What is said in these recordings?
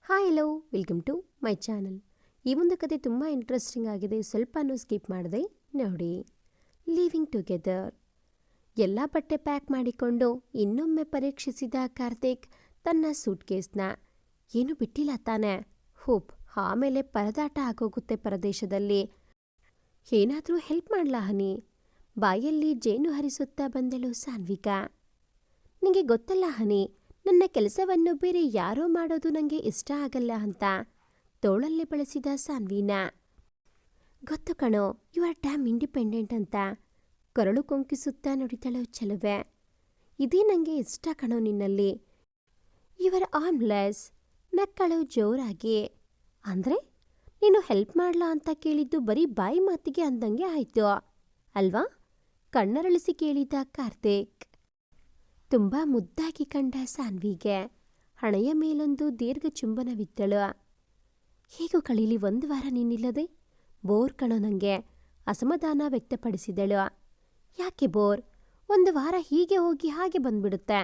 Hi hello welcome to my channel. ಈ ಒಂದು ಕತೆ ತುಂಬ ಇಂಟ್ರೆಸ್ಟಿಂಗ್ ಆಗಿದೆ. ಸ್ವಲ್ಪನೂ ಸ್ಕಿಪ್ ಮಾಡದೆ ನೋಡಿ. Living together. ಎಲ್ಲ ಬಟ್ಟೆ ಪ್ಯಾಕ್ ಮಾಡಿಕೊಂಡು ಇನ್ನೊಮ್ಮೆ ಪರೀಕ್ಷಿಸಿದ ಕಾರ್ತಿಕ್ ತನ್ನ ಸೂಟ್ಕೇಸ್ನ. ಏನು ಬಿಟ್ಟಿಲ್ಲ ತಾನೆ? ಹೋಪ್ ಆಮೇಲೆ ಪರದಾಟ ಆಗೋಗುತ್ತೆ ಪರದೇಶದಲ್ಲಿ. ಏನಾದರೂ ಹೆಲ್ಪ್ ಮಾಡ್ಲಾ ಹನಿ? ಬಾಯಲ್ಲಿ ಜೇನು ಹರಿಸುತ್ತಾ ಬಂದಳು ಸಾನ್ವಿಕಾ. ನಿಂಗೆ ಗೊತ್ತಲ್ಲ ಹನಿ, ನನ್ನ ಕೆಲಸವನ್ನು ಬೇರೆ ಯಾರೋ ಮಾಡೋದು ನನಗೆ ಇಷ್ಟ ಆಗಲ್ಲ ಅಂತ ತೋಳಲ್ಲಿ ಬಳಸಿದ ಸಾನ್ವಿನ. ಗೊತ್ತು ಕಣೋ, ಯು ಆರ್ ಡ್ಯಾಮ್ ಇಂಡಿಪೆಂಡೆಂಟ್ ಅಂತ ಕೊರಳು ಕೊಂಕಿಸುತ್ತಾ ನುಡಿದಳು ಚೆಲುವೆ. ಇದೇ ನನಗೆ ಇಷ್ಟ ಕಣೋ ನಿನ್ನಲ್ಲಿ. ಯುವರ್ ಆರ್ಮ್ಲೆಸ್ ನಕ್ಕಳು ಜೋರಾಗಿ. ಅಂದರೆ ನೀನು ಹೆಲ್ಪ್ ಮಾಡ್ಲಾ ಅಂತ ಕೇಳಿದ್ದು ಬರೀ ಬಾಯಿ ಮಾತಿಗೆ ಅಂದಂಗೆ ಆಯ್ತು ಅಲ್ವಾ? ಕಣ್ಣರಳಿಸಿ ಕೇಳಿದ ಕಾರ್ತಿಕ್. ತುಂಬ ಮುದ್ದಾಗಿ ಕಂಡ ಸಾನ್ವಿಗೆ ಹಣೆಯ ಮೇಲೊಂದು ದೀರ್ಘ ಚುಂಬನವಿದ್ದಳು. ಹೇಗೂ ಕಳೀಲಿ 1 ವಾರ ನೀನಿಲ್ಲದೆ? ಬೋರ್ ಕಣೋ ನನಗೆ, ಅಸಮಾಧಾನ ವ್ಯಕ್ತಪಡಿಸಿದಳು. ಯಾಕೆ ಬೋರ್? 1 ವಾರ ಹೀಗೆ ಹೋಗಿ ಹಾಗೆ ಬಂದ್ಬಿಡುತ್ತೆ.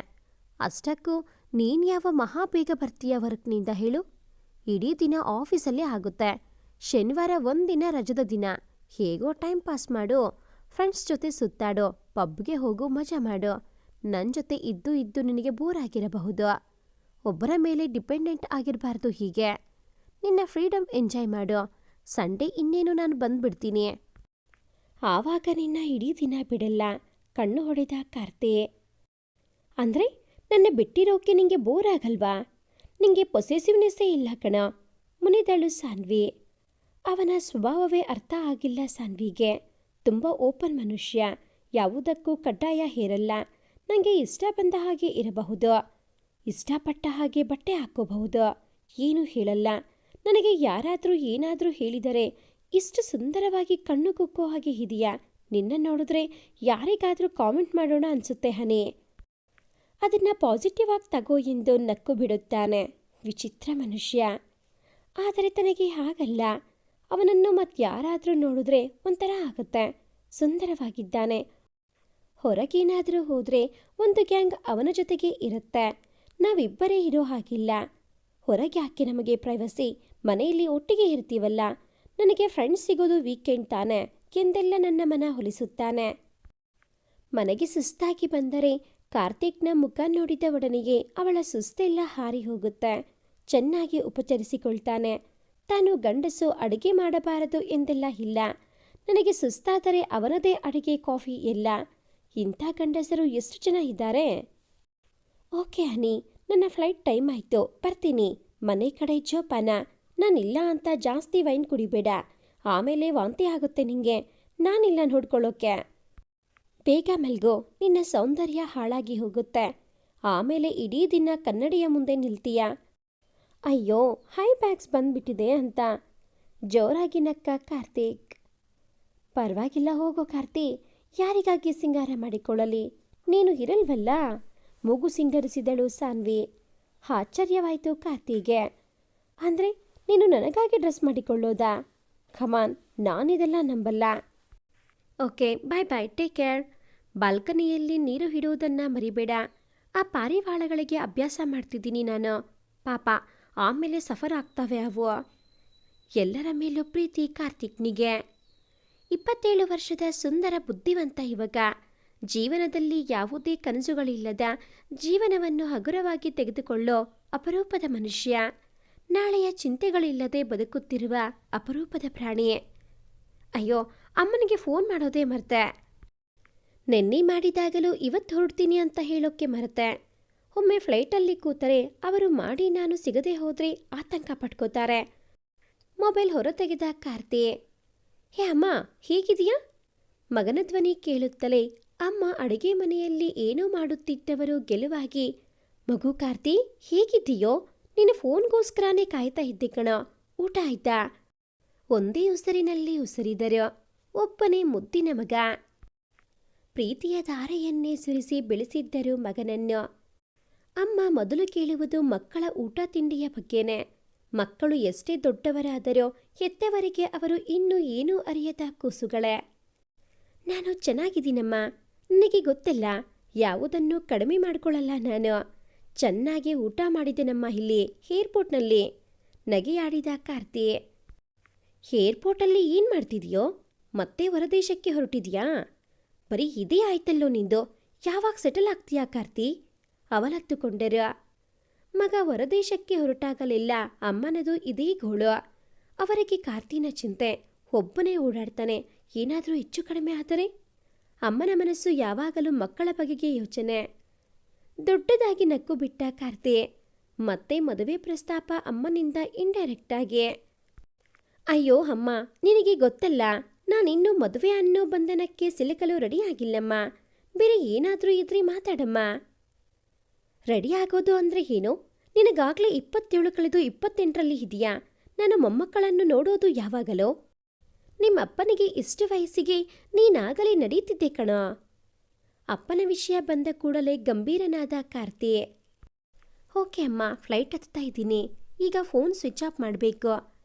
ಅಷ್ಟಕ್ಕೂ ನೀನ್ಯಾವ ಮಹಾ ಬೇಗ ಬರ್ತೀಯ ವರ್ಕ್ನಿಂದ ಹೇಳು? ಇಡೀ ದಿನ ಆಫೀಸಲ್ಲೇ ಆಗುತ್ತೆ. ಶನಿವಾರ ಒಂದಿನ ರಜದ ದಿನ. ಹೇಗೋ ಟೈಮ್ ಪಾಸ್ ಮಾಡು, ಫ್ರೆಂಡ್ಸ್ ಜೊತೆ ಸುತ್ತಾಡೋ, ಪಬ್ಗೆ ಹೋಗು, ಮಜಾ ಮಾಡು. ನನ್ನ ಜೊತೆ ಇದ್ದು ನಿನಗೆ ಬೋರ್ ಆಗಿರಬಹುದು. ಒಬ್ಬರ ಮೇಲೆ ಡಿಪೆಂಡೆಂಟ್ ಆಗಿರಬಾರ್ದು. ಹೀಗೆ ನಿನ್ನ ಫ್ರೀಡಮ್ ಎಂಜಾಯ್ ಮಾಡು. ಸಂಡೇ ಇನ್ನೇನು ನಾನು ಬಂದ್ಬಿಡ್ತೀನಿ. ಆವಾಗ ನಿನ್ನ ಇಡೀ ದಿನ ಬಿಡಲ್ಲ. ಕಣ್ಣು ಹೊಡೆದ ಕಾರ್ತಿ. ಅಂದರೆ ನನ್ನ ಬಿಟ್ಟಿರೋಕೆ ನಿಂಗೆ ಬೋರ್ ಆಗಲ್ವಾ? ನಿಂಗೆ ಪೊಸೆಸಿವ್ನೆಸ್ಸೇ ಇಲ್ಲ ಕಣ, ಮುನಿದಳು ಸಾನ್ವಿ. ಅವನ ಸ್ವಭಾವವೇ ಅರ್ಥ ಆಗಿಲ್ಲ ಸಾನ್ವಿಗೆ. ತುಂಬ ಓಪನ್ ಮನುಷ್ಯ, ಯಾವುದಕ್ಕೂ ಕಡ್ಡಾಯ ಹೇರಲ್ಲ. ನನಗೆ ಇಷ್ಟ ಬಂದ ಹಾಗೆ ಇರಬಹುದು, ಇಷ್ಟಪಟ್ಟ ಹಾಗೆ ಬಟ್ಟೆ ಹಾಕೋಬಹುದು, ಏನೂ ಹೇಳಲ್ಲ. ನನಗೆ ಯಾರಾದರೂ ಏನಾದರೂ ಹೇಳಿದರೆ ಇಷ್ಟು ಸುಂದರವಾಗಿ ಕಣ್ಣು ಕುಕ್ಕೋ ಹಾಗೆ ಇದೆಯಾ? ನಿನ್ನ ನೋಡಿದ್ರೆ ಯಾರಿಗಾದರೂ ಕಾಮೆಂಟ್ ಮಾಡೋಣ ಅನಿಸುತ್ತೆ ಹನಿ. ಅದನ್ನು ಪಾಸಿಟಿವ್ ಆಗಿ ತಗೋ ಎಂದು ನಕ್ಕು ಬಿಡುತ್ತಾನೆ. ವಿಚಿತ್ರ ಮನುಷ್ಯ. ಆದರೆ ತನಗೆ ಹಾಗಲ್ಲ. ಅವನನ್ನು ಮತ್ತಾರಾದರೂ ನೋಡಿದ್ರೆ ಒಂಥರ ಆಗುತ್ತೆ. ಸುಂದರವಾಗಿದ್ದಾನೆ. ಹೊರಗೇನಾದರೂ ಹೋದರೆ ಒಂದು ಗ್ಯಾಂಗ್ ಅವನ ಜೊತೆಗೆ ಇರುತ್ತೆ. ನಾವಿಬ್ಬರೇ ಇರೋ ಹಾಗಿಲ್ಲ. ಹೊರಗೆ ಯಾಕೆ ನಮಗೆ ಪ್ರೈವಸಿ? ಮನೆಯಲ್ಲಿ ಒಟ್ಟಿಗೆ ಇರ್ತೀವಲ್ಲ. ನನಗೆ ಫ್ರೆಂಡ್ಸ್ ಸಿಗೋದು ವೀಕೆಂಡ್ ತಾನೆ ಎಂದೆಲ್ಲ ನನ್ನ ಮನ ಹೊಲಿಸುತ್ತಾನೆ. ಮನೆಗೆ ಸುಸ್ತಾಗಿ ಬಂದರೆ ಕಾರ್ತಿಕ್ನ ಮುಖ ನೋಡಿದ ಒಡನೆಗೆ ಅವಳ ಸುಸ್ತೆಲ್ಲ ಹಾರಿ ಹೋಗುತ್ತೆ. ಚೆನ್ನಾಗಿ ಉಪಚರಿಸಿಕೊಳ್ತಾನೆ. ತಾನು ಗಂಡಸು ಅಡುಗೆ ಮಾಡಬಾರದು ಎಂದೆಲ್ಲ ಇಲ್ಲ. ನನಗೆ ಸುಸ್ತಾದರೆ ಅವನದೇ ಅಡುಗೆ, ಕಾಫಿ ಎಲ್ಲ. ಇಂಥ ಗಂಡಸರು ಎಷ್ಟು ಜನ ಇದ್ದಾರೆ? ಓಕೆ ಹನಿ, ನನ್ನ ಫ್ಲೈಟ್ ಟೈಮ್ ಆಯಿತು, ಬರ್ತೀನಿ. ಮನೆ ಕಡೆ ಜೋಪಾನ. ನಾನಿಲ್ಲ ಅಂತ ಜಾಸ್ತಿ ವೈನ್ ಕುಡಿಬೇಡ, ಆಮೇಲೆ ವಾಂತಿ ಆಗುತ್ತೆ ನಿಂಗೆ. ನಾನಿಲ್ಲ ನೋಡ್ಕೊಳ್ಳೋಕೆ. ಬೇಗ ಮಲ್ಗೋ, ನಿನ್ನ ಸೌಂದರ್ಯ ಹಾಳಾಗಿ ಹೋಗುತ್ತೆ. ಆಮೇಲೆ ಇಡೀ ದಿನ ಕನ್ನಡಿಯ ಮುಂದೆ ನಿಲ್ತೀಯ. ಅಯ್ಯೋ, ಹೈ ಬ್ಯಾಗ್ಸ್ ಬಂದ್ಬಿಟ್ಟಿದೆ ಅಂತ ಜೋರಾಗಿ ನಕ್ಕ ಕಾರ್ತಿಕ್. ಪರವಾಗಿಲ್ಲ ಹೋಗೋ ಕಾರ್ತಿ, ಯಾರಿಗಾಗಿ ಸಿಂಗಾರ ಮಾಡಿಕೊಳ್ಳಲಿ? ನೀನು ಇರಲ್ವಲ್ಲ. ಮೂಗು ಸಿಂಗರಿಸಿದಳು ಸಾನ್ವಿ. ಆಶ್ಚರ್ಯವಾಯಿತು ಕಾರ್ತಿಗೆ. ಅಂದರೆ ನೀನು ನನಗಾಗಿ ಡ್ರೆಸ್ ಮಾಡಿಕೊಳ್ಳೋದಾ? ಖಮಾನ್, ನಾನಿದೆಲ್ಲ ನಂಬಲ್ಲ. ಓಕೆ, ಬಾಯ್ ಬಾಯ್, ಟೇಕ್ ಕೇರ್. ಬಾಲ್ಕನಿಯಲ್ಲಿ ನೀರು ಹಿಡುವುದನ್ನು ಮರಿಬೇಡ. ಆ ಪಾರಿವಾಳಗಳಿಗೆ ಅಭ್ಯಾಸ ಮಾಡ್ತಿದ್ದೀನಿ ನಾನು. ಪಾಪ, ಆಮೇಲೆ ಸಫರ್ ಆಗ್ತವೆ ಅವು. ಎಲ್ಲರ ಮೇಲೂ ಪ್ರೀತಿ ಕಾರ್ತಿಕ್ನಿಗೆ. 27 ವರ್ಷದ ಸುಂದರ ಬುದ್ಧಿವಂತ ಯುವಕ. ಜೀವನದಲ್ಲಿ ಯಾವುದೇ ಕನಸುಗಳಿಲ್ಲದ, ಜೀವನವನ್ನು ಹಗುರವಾಗಿ ತೆಗೆದುಕೊಳ್ಳೋ ಅಪರೂಪದ ಮನುಷ್ಯ. ನಾಳೆಯ ಚಿಂತೆಗಳಿಲ್ಲದೆ ಬದುಕುತ್ತಿರುವ ಅಪರೂಪದ ಪ್ರಾಣಿ. ಅಯ್ಯೋ, ಅಮ್ಮನಿಗೆ ಫೋನ್ ಮಾಡೋದೇ ಮರೆತೆ. ನೆನ್ನೆ ಮಾಡಿದಾಗಲೂ ಇವತ್ತು ಹೊರಡ್ತೀನಿ ಅಂತ ಹೇಳೋಕ್ಕೆ ಮರೆತೆ. ಒಮ್ಮೆ ಫ್ಲೈಟಲ್ಲಿ ಕೂತರೆ ಅವರು ಮಾಡಿ ನಾನು ಸಿಗದೆ ಹೋದರೆ ಆತಂಕ ಪಟ್ಕೋತಾರೆ. ಮೊಬೈಲ್ ಹೊರತೆಗೆದ ಕಾರ್ತಿ. ಹೇ ಅಮ್ಮ, ಹೀಗಿದೆಯಾ? ಮಗನ ಧ್ವನಿ ಕೇಳುತ್ತಲೇ ಅಮ್ಮ ಅಡುಗೆ ಮನೆಯಲ್ಲಿ ಏನೋ ಮಾಡುತ್ತಿದ್ದವರು ಗೆಲುವಾಗಿ, ಮಗು ಕಾರ್ತಿ ಹೇಗಿದ್ದೀಯೋ? ನಿನ್ನ ಫೋನ್ಗೋಸ್ಕರನೇ ಕಾಯ್ತಾ ಇದ್ದೆ ಕಣ. ಊಟ ಆಯ್ತಾ? ಒಂದೇ ಉಸಿರಿನಲ್ಲಿ ಉಸಿರಿದರು. ಒಬ್ಬನೇ ಮುದ್ದಿನ ಮಗ. ಪ್ರೀತಿಯ ಧಾರೆಯನ್ನೇ ಸುರಿಸಿ ಬೆಳೆಸಿದ್ದರು ಮಗನನ್ನು. ಅಮ್ಮ ಮೊದಲು ಕೇಳುವುದು ಮಕ್ಕಳ ಊಟ ತಿಂಡಿಯ ಬಗ್ಗೆನೇ. ಮಕ್ಕಳು ಎಷ್ಟೇ ದೊಡ್ಡವರಾದರೋ ಹೆತ್ತವರಿಗೆ ಅವರು ಇನ್ನೂ ಏನೂ ಅರಿಯದ ಕೂಸುಗಳೇ. ನಾನು ಚೆನ್ನಾಗಿದ್ದೀನಮ್ಮ, ನನಗೆ ಗೊತ್ತಿಲ್ಲ. ಯಾವುದನ್ನು ಕಡಿಮೆ ಮಾಡಿಕೊಳ್ಳಲ್ಲ ನಾನು. ಚೆನ್ನಾಗಿ ಊಟ ಮಾಡಿದೆನಮ್ಮ ಇಲ್ಲಿ ಏರ್ಪೋರ್ಟ್ನಲ್ಲಿ. ನಗೆಯಾಡಿದ ಕಾರ್ತಿ. ಏರ್ಪೋರ್ಟಲ್ಲಿ ಏನು ಮಾಡ್ತಿದ್ಯೋ? ಮತ್ತೆ ಹೊರದೇಶಕ್ಕೆ ಹೊರಟಿದ್ಯಾ? ಬರೀ ಇದೇ ಆಯ್ತಲ್ಲೋ ನಿಂದು. ಯಾವಾಗ ಸೆಟಲ್ ಆಗ್ತೀಯಾ ಕಾರ್ತಿ? ಅವಲತ್ತುಕೊಂಡರು. ಮಗ ಹೊರದೇಶಕ್ಕೆ ಹೊರಟಾಗಲೆಲ್ಲ ಅಮ್ಮನದು ಇದೇ ಗೋಳು. ಅವರಿಗೆ ಕಾರ್ತಿನ ಚಿಂತೆ. ಒಬ್ಬನೇ ಓಡಾಡ್ತಾನೆ, ಏನಾದರೂ ಹೆಚ್ಚು ಕಡಿಮೆ ಆದರೆ? ಅಮ್ಮನ ಮನಸ್ಸು ಯಾವಾಗಲೂ ಮಕ್ಕಳ ಬಗೆಗೆ ಯೋಚನೆ. ದೊಡ್ಡದಾಗಿ ನಕ್ಕು ಬಿಟ್ಟ ಕಾರ್ತಿ. ಮತ್ತೆ ಮದುವೆ ಪ್ರಸ್ತಾಪ ಅಮ್ಮನಿಂದ ಇಂಡೈರೆಕ್ಟಾಗಿ. ಅಯ್ಯೋ ಅಮ್ಮ, ನಿನಗೆ ಗೊತ್ತಲ್ಲ, ನಾನಿನ್ನೂ ಮದುವೆ ಅನ್ನೋ ಬಂಧನಕ್ಕೆ ಸಿಲುಕಲು ರೆಡಿಯಾಗಿಲ್ಲಮ್ಮ. ಬೇರೆ ಏನಾದರೂ ಇದ್ರೆ ಮಾತಾಡಮ್ಮ. ರೆಡಿ ಆಗೋದು ಅಂದರೆ ಏನು? ನಿನಗಾಗಲೇ 27 ಕಳೆದು 28ರಲ್ಲಿ ಇದೆಯಾ? ನಾನು ಮೊಮ್ಮಕ್ಕಳನ್ನು ನೋಡೋದು ಯಾವಾಗಲೋ? ನಿಮ್ಮಪ್ಪನಿಗೆ ಇಷ್ಟು ವಯಸ್ಸಿಗೆ ನೀನಾಗಲೇ ನಡೀತಿದ್ದೆ ಕಣೋ. ಅಪ್ಪನ ವಿಷಯ ಬಂದ ಕೂಡಲೇ ಗಂಭೀರನಾದ ಕಾರ್ತಿ. ಓಕೆ ಅಮ್ಮ, ಫ್ಲೈಟ್ ಹತ್ತಾ ಇದ್ದೀನಿ. ಈಗ ಫೋನ್ ಸ್ವಿಚ್ ಆಫ್ ಮಾಡಬೇಕು.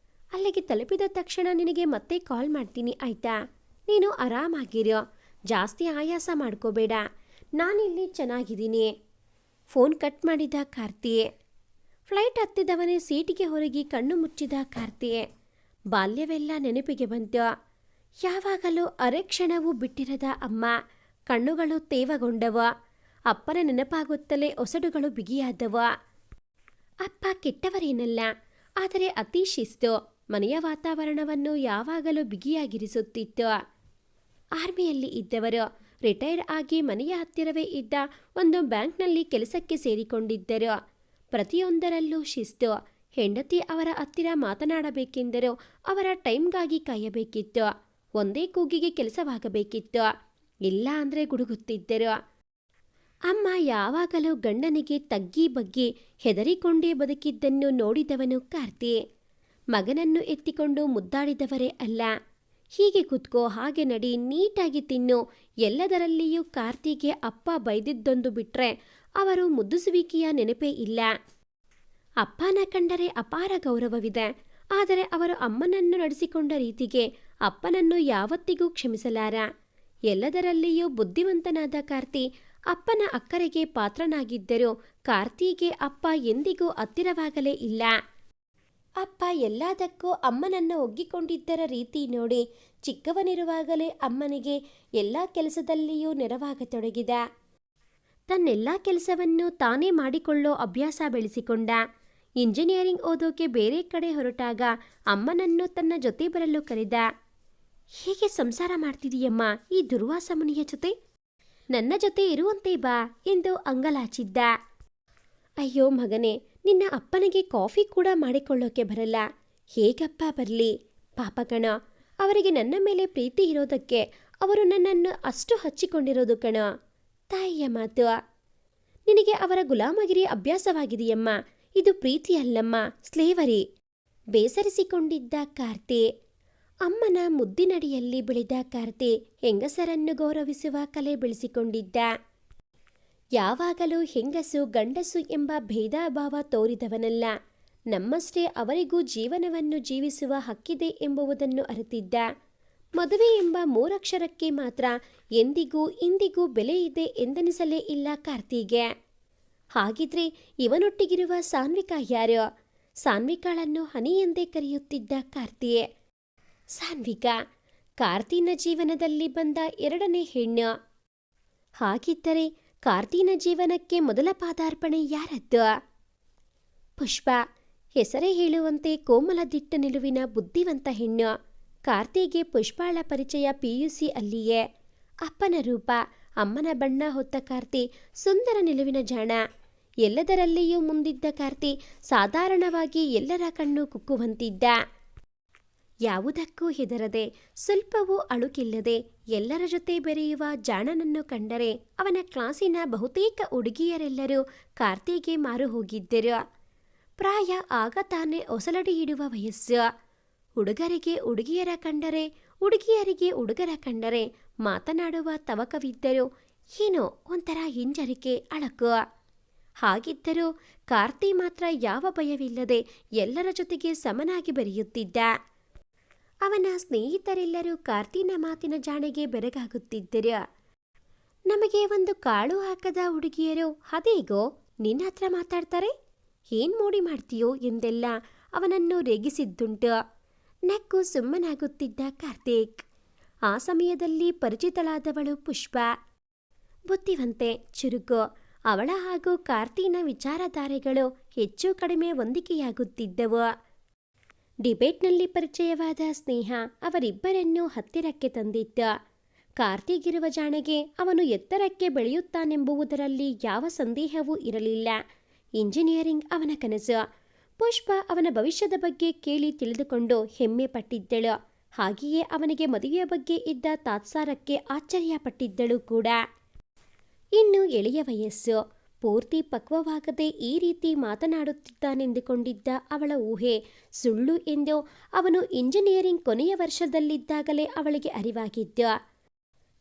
ಅಲ್ಲಿಗೆ ತಲುಪಿದ ತಕ್ಷಣ ನಿನಗೆ ಮತ್ತೆ ಕಾಲ್ ಮಾಡ್ತೀನಿ, ಆಯ್ತಾ? ನೀನು ಆರಾಮಾಗಿರೋ, ಜಾಸ್ತಿ ಆಯಾಸ ಮಾಡ್ಕೋಬೇಡ. ನಾನಿಲ್ಲಿ ಚೆನ್ನಾಗಿದ್ದೀನಿ. ಫೋನ್ ಕಟ್ ಮಾಡಿದ ಕಾರ್ತಿ. ಫ್ಲೈಟ್ ಹತ್ತಿದವನೇ ಸೀಟಿಗೆ ಹೊರಗಿ ಕಣ್ಣು ಮುಚ್ಚಿದ ಕಾರ್ತಿ. ಬಾಲ್ಯವೆಲ್ಲ ನೆನಪಿಗೆ ಬಂತು. ಯಾವಾಗಲೂ ಅರೆಕ್ಷಣವೂ ಬಿಟ್ಟಿರದ ಅಮ್ಮ. ಕಣ್ಣುಗಳು ತೇವಗೊಂಡವ. ಅಪ್ಪನ ನೆನಪಾಗುತ್ತಲೇ ಒಸಡುಗಳು ಬಿಗಿಯಾದವ. ಅಪ್ಪ ಕೆಟ್ಟವರೇನಲ್ಲ, ಆದರೆ ಅತಿ ಶಿಸ್ತು. ಮನೆಯ ವಾತಾವರಣವನ್ನು ಯಾವಾಗಲೂ ಬಿಗಿಯಾಗಿರಿಸುತ್ತಿತ್ತು. ಆರ್ಮಿಯಲ್ಲಿ ಇದ್ದವರು. ರಿಟೈರ್ಡ್ ಆಗಿ ಮನೆಯ ಹತ್ತಿರವೇ ಇದ್ದ ಒಂದು ಬ್ಯಾಂಕ್ನಲ್ಲಿ ಕೆಲಸಕ್ಕೆ ಸೇರಿಕೊಂಡಿದ್ದರು. ಪ್ರತಿಯೊಂದರಲ್ಲೂ ಶಿಸ್ತು. ಹೆಂಡತಿ ಅವರ ಹತ್ತಿರ ಮಾತನಾಡಬೇಕೆಂದರೂ ಅವರ ಟೈಮ್ಗಾಗಿ ಕಾಯಬೇಕಿತ್ತು. ಒಂದೇ ಕೂಗಿಗೆ ಕೆಲಸವಾಗಬೇಕಿತ್ತು. ಇಲ್ಲ ಅಂದರೆ ಗುಡುಗುತ್ತಿದ್ದರು. ಅಮ್ಮ ಯಾವಾಗಲೂ ಗಂಡನಿಗೆ ತಗ್ಗಿ ಬಗ್ಗಿ ಹೆದರಿಕೊಂಡೇ ಬದುಕಿದ್ದನ್ನು ನೋಡಿದವನು ಕಾರ್ತಿ. ಮಗನನ್ನು ಎತ್ತಿಕೊಂಡು ಮುದ್ದಾಡಿದವರೇ ಅಲ್ಲ. ಹೀಗೆ ಕೂತ್ಕೋ, ಹಾಗೆ ನಡಿ, ನೀಟಾಗಿ ತಿನ್ನು, ಎಲ್ಲದರಲ್ಲಿಯೂ ಕಾರ್ತಿಗೆ ಅಪ್ಪ ಬೈದಿದ್ದೊಂದು ಬಿಟ್ರೆ ಅವರು ಮುದ್ದಿಸುವಿಕೆಯ ನೆನಪೇ ಇಲ್ಲ. ಅಪ್ಪನ ಕಂಡರೆ ಅಪಾರ ಗೌರವವಿದೆ. ಆದರೆ ಅವರು ಅಮ್ಮನನ್ನು ನಡೆಸಿಕೊಂಡ ರೀತಿಗೆ ಅಪ್ಪನನ್ನು ಯಾವತ್ತಿಗೂ ಕ್ಷಮಿಸಲಾರ. ಎಲ್ಲದರಲ್ಲಿಯೂ ಬುದ್ಧಿವಂತನಾದ ಕಾರ್ತಿ ಅಪ್ಪನ ಅಕ್ಕರೆಗೆ ಪಾತ್ರನಾಗಿದ್ದರೂ ಕಾರ್ತಿಗೆ ಅಪ್ಪ ಎಂದಿಗೂ ಹತ್ತಿರವಾಗಲೇ ಇಲ್ಲ. ಅಪ್ಪ ಎಲ್ಲದಕ್ಕೂ ಅಮ್ಮನನ್ನು ಒಗ್ಗಿಕೊಂಡಿದ್ದರ ರೀತಿ ನೋಡಿ ಚಿಕ್ಕವನಿರುವಾಗಲೇ ಅಮ್ಮನಿಗೆ ಎಲ್ಲ ಕೆಲಸದಲ್ಲಿಯೂ ನೆರವಾಗತೊಡಗಿದ. ತನ್ನೆಲ್ಲ ಕೆಲಸವನ್ನು ತಾನೇ ಮಾಡಿಕೊಳ್ಳೋ ಅಭ್ಯಾಸ ಬೆಳೆಸಿಕೊಂಡ. ಇಂಜಿನಿಯರಿಂಗ್ ಓದೋಕೆ ಬೇರೆ ಕಡೆ ಹೊರಟಾಗ ಅಮ್ಮನನ್ನು ತನ್ನ ಜೊತೆ ಬರಲು ಕರೆದ. ಹೇಗೆ ಸಂಸಾರ ಮಾಡ್ತಿದೀಯಮ್ಮ ಈ ದುರ್ವಾಸ ಮುನಿಯ ಜೊತೆ? ನನ್ನ ಜೊತೆ ಇರುವಂತೆ ಬಾ ಎಂದು ಅಂಗಲಾಚಿದ್ದ. ಅಯ್ಯೋ ಮಗನೇ, ನಿನ್ನ ಅಪ್ಪನಿಗೆ ಕಾಫಿ ಕೂಡ ಮಾಡಿಕೊಳ್ಳೋಕೆ ಬರಲ್ಲ. ಹೇಗಪ್ಪ ಬರಲಿ? ಪಾಪ ಕಣ, ಅವರಿಗೆ ನನ್ನ ಮೇಲೆ ಪ್ರೀತಿ ಇರೋದಕ್ಕೆ ಅವರು ನನ್ನನ್ನು ಅಷ್ಟು ಹಚ್ಚಿಕೊಂಡಿರೋದು ಕಣ. ತಾಯಿಯ ಮಾತು. ನಿನಗೆ ಅವರ ಗುಲಾಮಗಿರಿ ಅಭ್ಯಾಸವಾಗಿದೆಯಮ್ಮ. ಇದು ಪ್ರೀತಿ ಅಲ್ಲಮ್ಮ, ಸ್ಲೇವರಿ. ಬೇಸರಿಸಿಕೊಂಡಿದ್ದ ಕಾರ್ತಿ. ಅಮ್ಮನ ಮುದ್ದಿನಡಿಯಲ್ಲಿ ಬೆಳೆದ ಕಾರ್ತಿ ಹೆಂಗಸರನ್ನು ಗೌರವಿಸುವ ಕಲೆ ಬೆಳೆಸಿಕೊಂಡಿದ್ದ. ಯಾವಾಗಲೂ ಹೆಂಗಸು ಗಂಡಸು ಎಂಬ ಭೇದ ಭಾವ ತೋರಿದವನಲ್ಲ. ನಮ್ಮಷ್ಟೇ ಅವರಿಗೂ ಜೀವನವನ್ನು ಜೀವಿಸುವ ಹಕ್ಕಿದೆ ಎಂಬುದನ್ನು ಅರಿತಿದ್ದ. ಮದುವೆ ಎಂಬ 3 ಅಕ್ಷರಕ್ಕೆ ಮಾತ್ರ ಎಂದಿಗೂ ಇಂದಿಗೂ ಬೆಲೆ ಇದೆ ಎಂದೆನಿಸಲೇ ಇಲ್ಲ ಕಾರ್ತಿಗೆ. ಹಾಗಿದ್ರೆ ಇವನೊಟ್ಟಿಗಿರುವ ಸಾನ್ವಿಕಾ ಯಾರು? ಸಾನ್ವಿಕಾಳನ್ನು ಹನಿ ಎಂದೇ ಕರೆಯುತ್ತಿದ್ದ ಕಾರ್ತಿ. ಸಾನ್ವಿಕಾ ಕಾರ್ತಿನ ಜೀವನದಲ್ಲಿ ಬಂದ 2ನೇ ಹೆಣ್ಣು. ಹಾಗಿದ್ದರೆ ಕಾರ್ತಿನ ಜೀವನಕ್ಕೆ ಮೊದಲ ಪಾದಾರ್ಪಣೆ ಯಾರದ್ದು? ಪುಷ್ಪ. ಹೆಸರೇ ಹೇಳುವಂತೆ ಕೋಮಲ ದಿಟ್ಟ ನಿಲುವಿನ ಬುದ್ಧಿವಂತ ಹೆಣ್ಣು. ಕಾರ್ತಿಗೆ ಪುಷ್ಪಾಳ ಪರಿಚಯ PUC ಅಲ್ಲಿಯೇ. ಅಪ್ಪನ ರೂಪ, ಅಮ್ಮನ ಬಣ್ಣ ಹೊತ್ತ ಕಾರ್ತಿ ಸುಂದರ ನಿಲುವಿನ ಜಾಣ. ಎಲ್ಲದರಲ್ಲಿಯೂ ಮುಂದಿದ್ದ ಕಾರ್ತಿ ಸಾಧಾರಣವಾಗಿ ಎಲ್ಲರ ಕಣ್ಣು ಕುಕ್ಕುವಂತಿದ್ದ. ಯಾವುದಕ್ಕೂ ಹೆದರದೆ, ಸ್ವಲ್ಪವೂ ಅಳುಕಿಲ್ಲದೆ ಎಲ್ಲರ ಜೊತೆ ಬೆರೆಯುವ ಜಾಣನನ್ನು ಕಂಡರೆ ಅವನ ಕ್ಲಾಸಿನ ಬಹುತೇಕ ಹುಡುಗಿಯರೆಲ್ಲರೂ ಕಾರ್ತಿಗೆ ಮಾರು ಹೋಗಿದ್ದರು. ಪ್ರಾಯ ಆಗ ತಾನೇ ಒಸಲಡಿ ಇಡುವ ವಯಸ್ಸು. ಹುಡುಗರಿಗೆ ಹುಡುಗಿಯರ ಕಂಡರೆ, ಹುಡುಗಿಯರಿಗೆ ಹುಡುಗರ ಕಂಡರೆ ಮಾತನಾಡುವ ತವಕವಿದ್ದರೂ ಏನೋ ಒಂಥರ ಹಿಂಜರಿಕೆ, ಅಳಕು. ಹಾಗಿದ್ದರೂ ಕಾರ್ತಿ ಮಾತ್ರ ಯಾವ ಭಯವಿಲ್ಲದೆ ಎಲ್ಲರ ಜೊತೆಗೆ ಸಮನಾಗಿ ಬೆರೆಯುತ್ತಿದ್ದ. ಅವನ ಸ್ನೇಹಿತರೆಲ್ಲರೂ ಕಾರ್ತಿನ ಮಾತಿನ ಜಾಣೆಗೆ ಬೆರಗಾಗುತ್ತಿದ್ದರು. ನಮಗೆ ಒಂದು ಕಾಳು ಹಾಕದ ಹುಡುಗಿಯರು ಅದೇಗೋ ನಿನ್ನ ಹತ್ರ ಮಾತಾಡ್ತಾರೆ, ಏನ್ ಮೋಡಿ ಮಾಡ್ತೀಯೋ ಎಂದೆಲ್ಲ ಅವನನ್ನು ರೇಗಿಸಿದ್ದುಂಟು. ನಕ್ಕು ಸುಮ್ಮನಾಗುತ್ತಿದ್ದ ಕಾರ್ತಿಕ್. ಆ ಸಮಯದಲ್ಲಿ ಪರಿಚಿತಳಾದವಳು ಪುಷ್ಪ. ಬುದ್ಧಿವಂತೆ, ಚುರುಕು. ಅವಳ ಹಾಗೂ ಕಾರ್ತಿನ ವಿಚಾರಧಾರೆಗಳು ಹೆಚ್ಚು ಕಡಿಮೆ ಹೊಂದಿಕೆಯಾಗುತ್ತಿದ್ದವು. ಡಿಬೇಟ್ನಲ್ಲಿ ಪರಿಚಯವಾದ ಸ್ನೇಹ ಅವರಿಬ್ಬರನ್ನೂ ಹತ್ತಿರಕ್ಕೆ ತಂದಿತ್ತು. ಕಾರ್ತಿಗಿರುವ ಜಾಣೆಗೆ ಅವನು ಎತ್ತರಕ್ಕೆ ಬೆಳೆಯುತ್ತಾನೆಂಬುದರಲ್ಲಿ ಯಾವ ಸಂದೇಹವೂ ಇರಲಿಲ್ಲ. ಇಂಜಿನಿಯರಿಂಗ್ ಅವನ ಕನಸು. ಪುಷ್ಪ ಅವನ ಭವಿಷ್ಯದ ಬಗ್ಗೆ ಕೇಳಿ ತಿಳಿದುಕೊಂಡು ಹೆಮ್ಮೆ ಪಟ್ಟಿದ್ದಳು. ಹಾಗೆಯೇ ಅವನಿಗೆ ಮದುವೆಯ ಬಗ್ಗೆ ಇದ್ದ ತಾತ್ಸಾರಕ್ಕೆ ಆಶ್ಚರ್ಯಪಟ್ಟಿದ್ದಳು ಕೂಡ. ಇನ್ನು ಎಳೆಯ ವಯಸ್ಸು. ಪೂರ್ತಿ ಪಕ್ವವಾಗದೆ ಈ ರೀತಿ ಮಾತನಾಡುತ್ತಿದ್ದಾನೆಂದುಕೊಂಡಿದ್ದ ಅವಳ ಊಹೆ ಸುಳ್ಳು ಎಂದು ಅವನು ಇಂಜಿನಿಯರಿಂಗ್ ಕೊನೆಯ ವರ್ಷದಲ್ಲಿದ್ದಾಗಲೇ ಅವಳಿಗೆ ಅರಿವಾಗಿದ್ದು.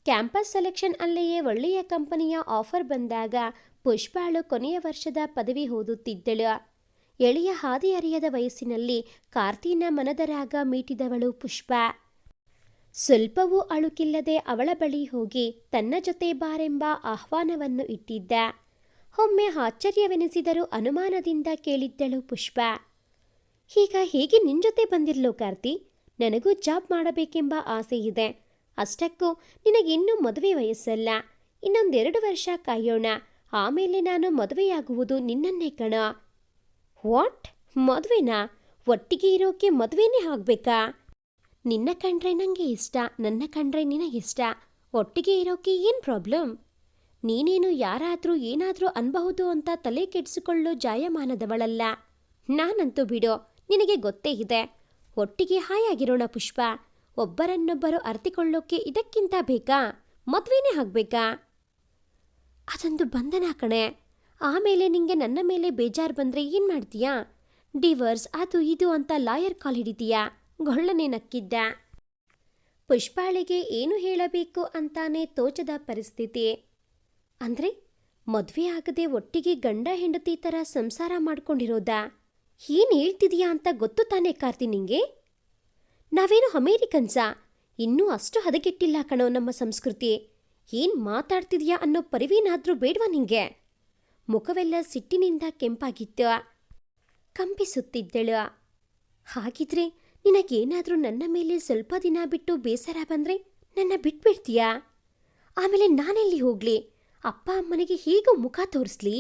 ಕ್ಯಾಂಪಸ್ ಸೆಲೆಕ್ಷನ್ ಅಲ್ಲಿಯೇ ಒಳ್ಳೆಯ ಕಂಪನಿಯ ಆಫರ್ ಬಂದಾಗ ಪುಷ್ಪಾಳು ಕೊನೆಯ ವರ್ಷದ ಪದವಿ ಓದುತ್ತಿದ್ದಳು. ಎಳೆಯ ಹಾದಿಯರಿಯದ ವಯಸ್ಸಿನಲ್ಲಿ ಕಾರ್ತಿನ ಮನದರಾಗ ಮೀಟಿದವಳು ಪುಷ್ಪ. ಸ್ವಲ್ಪವೂ ಅಳುಕಿಲ್ಲದೆ ಅವಳ ಬಳಿ ಹೋಗಿ ತನ್ನ ಜೊತೆ ಬಾರೆಂಬ ಆಹ್ವಾನವನ್ನು ಇಟ್ಟಿದ್ದ. ಒಮ್ಮೆ ಆಶ್ಚರ್ಯವೆನಿಸಿದರೂ ಅನುಮಾನದಿಂದ ಕೇಳಿದ್ದಳು ಪುಷ್ಪ. ಈಗ ಹೇಗೆ ನಿನ್ ಜೊತೆ ಬಂದಿರ್ಲೋ ಕಾರ್ತಿ? ನನಗೂ ಜಾಬ್ ಮಾಡಬೇಕೆಂಬ ಆಸೆ ಇದೆ. ಅಷ್ಟಕ್ಕೂ ನಿನಗಿನ್ನೂ ಮದುವೆ ವಯಸ್ಸಲ್ಲ. ಇನ್ನೊಂದೆರಡು ವರ್ಷ ಕಾಯೋಣ. ಆಮೇಲೆ ನಾನು ಮದುವೆಯಾಗುವುದು ನಿನ್ನನ್ನೇ ಕಣ. ವಾಟ್? ಮದುವೆನಾ? ಒಟ್ಟಿಗೆ ಇರೋಕೆ ಮದುವೆನೇ ಆಗಬೇಕಾ? ನಿನ್ನ ಕಂಡ್ರೆ ನನಗೆ ಇಷ್ಟ, ನನ್ನ ಕಂಡ್ರೆ ನಿನಗಿಷ್ಟ. ಒಟ್ಟಿಗೆ ಇರೋಕೆ ಏನು ಪ್ರಾಬ್ಲಮ್? ನೀನೇನು ಯಾರಾದರೂ ಏನಾದರೂ ಅನ್ಬಹುದು ಅಂತ ತಲೆ ಕೆಡಿಸಿಕೊಳ್ಳೋ ಜಾಯಮಾನದವಳಲ್ಲ. ನಾನಂತೂ ಬಿಡೋ, ನಿನಗೆ ಗೊತ್ತೇ ಇದೆ. ಒಟ್ಟಿಗೆ ಹಾಯಾಗಿರೋಣ ಪುಷ್ಪ. ಒಬ್ಬರನ್ನೊಬ್ಬರು ಅರ್ತಿಕೊಳ್ಳೋಕೆ ಇದಕ್ಕಿಂತ ಬೇಕಾ? ಮದುವೆನೇ ಆಗಬೇಕಾ? ಅದೊಂದು ಬಂಧನ ಕಣೆ. ಆಮೇಲೆ ನಿಂಗೆ ನನ್ನ ಮೇಲೆ ಬೇಜಾರು ಬಂದರೆ ಏನು ಮಾಡ್ತೀಯಾ? ಡಿವರ್ಸ್ ಅದು ಇದು ಅಂತ ಲಾಯರ್ ಕಾಲ್ ಹಿಡಿತೀಯಾ? ಗೊಳ್ಳನೆ ನಕ್ಕಿದ್ದ. ಪುಷ್ಪಾಳಿಗೆ ಏನು ಹೇಳಬೇಕು ಅಂತಾನೆ ತೋಚದ ಪರಿಸ್ಥಿತಿ. ಅಂದರೆ ಮದುವೆ ಆಗದೆ ಒಟ್ಟಿಗೆ ಗಂಡ ಹೆಂಡತಿ ಥರ ಸಂಸಾರ ಮಾಡ್ಕೊಂಡಿರೋದಾ? ಏನು ಹೇಳ್ತಿದೀಯಾ ಅಂತ ಗೊತ್ತು ತಾನೇ ಕಾರ್ತಿ ನಿಂಗೆ? ನಾವೇನು ಅಮೇರಿಕನ್ಸಾ? ಇನ್ನೂ ಅಷ್ಟು ಹದಗೆಟ್ಟಿಲ್ಲ ಕಣೋ ನಮ್ಮ ಸಂಸ್ಕೃತಿ. ಏನು ಮಾತಾಡ್ತಿದ್ಯಾ ಅನ್ನೋ ಪರಿವೇನಾದರೂ ಬೇಡವಾ ನಿಂಗೆ? ಮುಖವೆಲ್ಲ ಸಿಟ್ಟಿನಿಂದ ಕೆಂಪಾಗಿತ್ತು. ಕಂಪಿಸುತ್ತಿದ್ದಳು. ಹಾಗಿದ್ರೆ ನಿನಗೇನಾದರೂ ನನ್ನ ಮೇಲೆ ಸ್ವಲ್ಪ ದಿನ ಬಿಟ್ಟು ಬೇಸರ ಬಂದರೆ ನನ್ನ ಬಿಟ್ಬಿಡ್ತೀಯಾ? ಆಮೇಲೆ ನಾನೆಲ್ಲಿ ಹೋಗಲಿ? ಅಪ್ಪ ಅಮ್ಮನಿಗೆ ಹೇಗೂ ಮುಖ ತೋರಿಸ್ಲಿ?